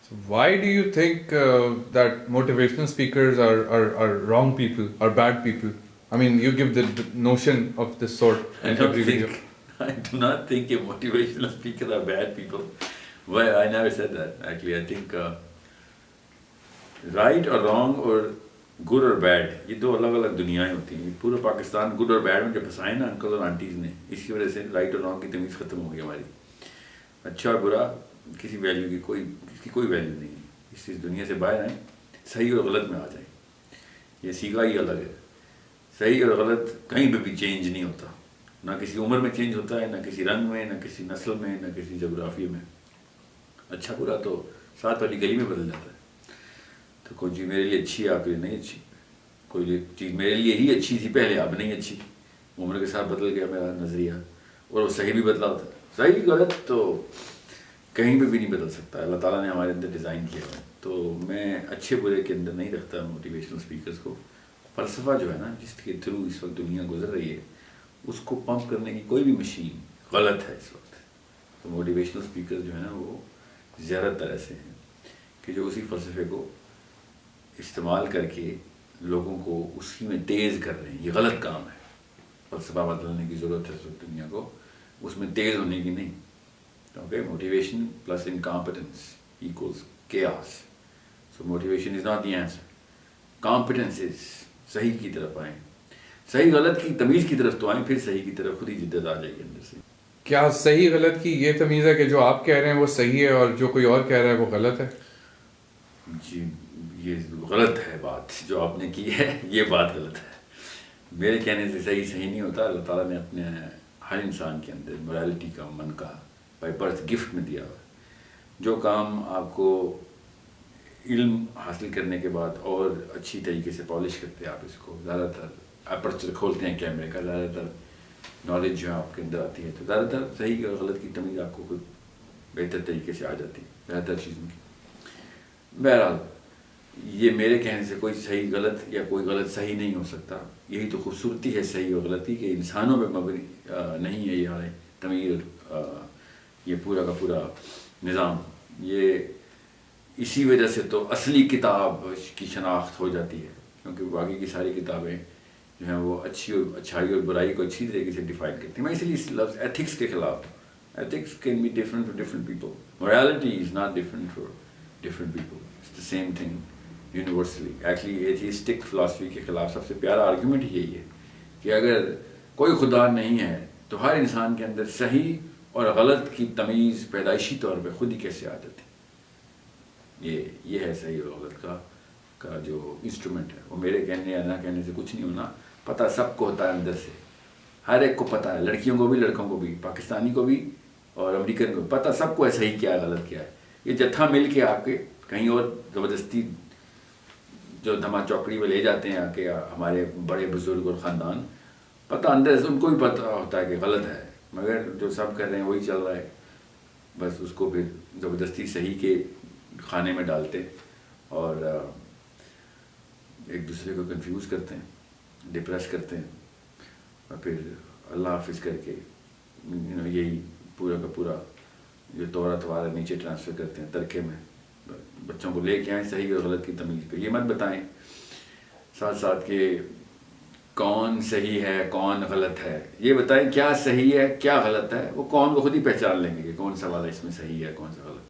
So why do you think that motivational speakers are wrong people, are bad people? I mean, you give the notion of this sort I in don't every video. think, I do not think a motivational speakers are bad people. Well, I never said that. Actually, I think right or wrong or good or bad, یہ دو الگ الگ دنیائیں ہوتی ہیں. پورا Pakistan good اور bed میں جب پھنسائے نا انکل اور آنٹیز نے، اسی وجہ سے رائٹ اور رانگ کی تمیز ختم ہو گئی ہماری. اچھا اور برا کسی ویلیو کی اس کی کوئی ویلیو نہیں ہے. اس دنیا سے باہر آئیں، صحیح اور غلط میں آ جائیں. یہ سیکھا ہی الگ ہے. صحیح اور غلط کہیں پہ بھی چینج نہیں ہوتا، نہ کسی عمر میں چینج ہوتا ہے، نہ کسی رنگ میں، نہ کسی نسل میں، نہ کسی جغرافیے میں. اچھا برا تو ساتھ والی گلی میں بدل جاتا ہے. تو کوئی چیز میرے لیے اچھی ہے آپ کے لیے نہیں اچھی، کوئی چیز میرے لیے ہی اچھی تھی پہلے اب نہیں اچھی. عمر کے ساتھ بدل گیا میرا نظریہ، اور وہ صحیح بھی بدلا ہوتا ہے. صحیح غلط تو کہیں پہ بھی نہیں بدل سکتا، اللہ تعالیٰ نے ہمارے اندر ڈیزائن کیا ہے. تو میں اچھے برے کے اندر نہیں رکھتا موٹیویشنل اسپیکرس کو. فلسفہ جو ہے نا جس کے تھرو اس وقت دنیا گزر رہی ہے، اس کو پمپ کرنے کی کوئی بھی مشین غلط ہے اس وقت. تو موٹیویشنل اسپیکر جو ہے نا وہ زیادہ تر ایسے ہیں کہ جو اسی فلسفے کو استعمال کر کے لوگوں کو اسی میں تیز کر رہے ہیں. یہ غلط کام ہے. فلسفہ بدلنے کی ضرورت ہے اس وقت دنیا کو، اس میں تیز ہونے کی نہیں. Okay, motivation plus incompetence equals chaos. So motivation is not the answer. Competence is صحیح کی طرف آئیں، صحیح غلط کی تمیز کی طرف تو آئیں، پھر صحیح کی طرف خود ہی جدت آ جائے گی اندر سے. کیا صحیح غلط کی یہ تمیز ہے کہ جو آپ کہہ رہے ہیں وہ صحیح ہے اور جو کوئی اور کہہ رہا ہے وہ غلط ہے؟ جی یہ غلط ہے بات جو آپ نے کی ہے، یہ بات غلط ہے. میرے کہنے سے صحیح نہیں ہوتا. اللہ تعالیٰ نے اپنے ہر انسان کے اندر morality کا من کا بائی برتھ گفٹ میں دیا ہوا. جو کام آپ کو علم حاصل کرنے کے بعد اور اچھی طریقے سے پالش کرتے ہیں، آپ اس کو زیادہ تر اپرچر کھولتے ہیں کیمرے کا، زیادہ تر نالج جو ہے آپ کے اندر آتی ہے، تو زیادہ تر صحیح اور غلط کی تمیز آپ کو خود بہتر طریقے سے آ جاتی ہے بہتر چیزوں کی. بہرحال یہ میرے کہنے سے کوئی صحیح غلط یا کوئی غلط صحیح نہیں ہو سکتا. یہی تو خوبصورتی ہے صحیح اور غلطی کہ انسانوں پہ مبنی نہیں ہے یہ تمیز، یہ پورا کا پورا نظام. یہ اسی وجہ سے تو اصلی کتاب کی شناخت ہو جاتی ہے، کیونکہ باقی کی ساری کتابیں جو ہیں وہ اچھائی اور برائی کو اچھی طریقے سے ڈیفائن کرتی ہیں. میں اسی لیے اس لفظ ایتھکس کے خلاف ہوں. Ethics can be different for different people. morality is not different for different people. It's the same thing universally. Actually atheistic philosophy کے خلاف سب سے پیارا آرگیومنٹ یہی ہے کہ اگر کوئی خدا نہیں ہے تو ہر انسان کے اندر صحیح اور غلط کی تمیز پیدائشی طور پہ خود ہی کیسے آ جاتی. یہ ہے صحیح اور غلط کا جو انسٹرومنٹ ہے. وہ میرے کہنے یا نہ کہنے سے کچھ نہیں ہونا. پتہ سب کو ہوتا ہے اندر سے، ہر ایک کو پتہ ہے، لڑکیوں کو بھی لڑکوں کو بھی، پاکستانی کو بھی اور امریکن کو بھی. پتہ سب کو ہے صحیح کیا ہے غلط کیا ہے. یہ جتھا مل کے آپ کے کہیں اور زبردستی جو دھما چوکڑی میں لے جاتے ہیں آ کے ہمارے بڑے بزرگ اور خاندان، پتہ اندر سے ان کو بھی پتہ ہوتا ہے کہ غلط ہے، مگر جو سب کر رہے ہیں وہی چل رہا ہے. بس اس کو پھر زبردستی صحیح کے کھانے میں ڈالتے اور ایک دوسرے کو کنفیوز کرتے ہیں، ڈپریس کرتے ہیں، اور پھر اللہ حافظ کر کے یہی پورا کا پورا جو تورا توارا نیچے ٹرانسفر کرتے ہیں ترکے میں. بچوں کو لے کے آئیں صحیح اور غلط کی تمیز پہ. یہ مت بتائیں ساتھ ساتھ کہ کون صحیح ہے کون غلط ہے. یہ بتائیں کیا صحیح ہے کیا غلط ہے. وہ کون کو خود ہی پہچان لیں گے کہ کون سا والا اس میں صحیح ہے کون سا غلط.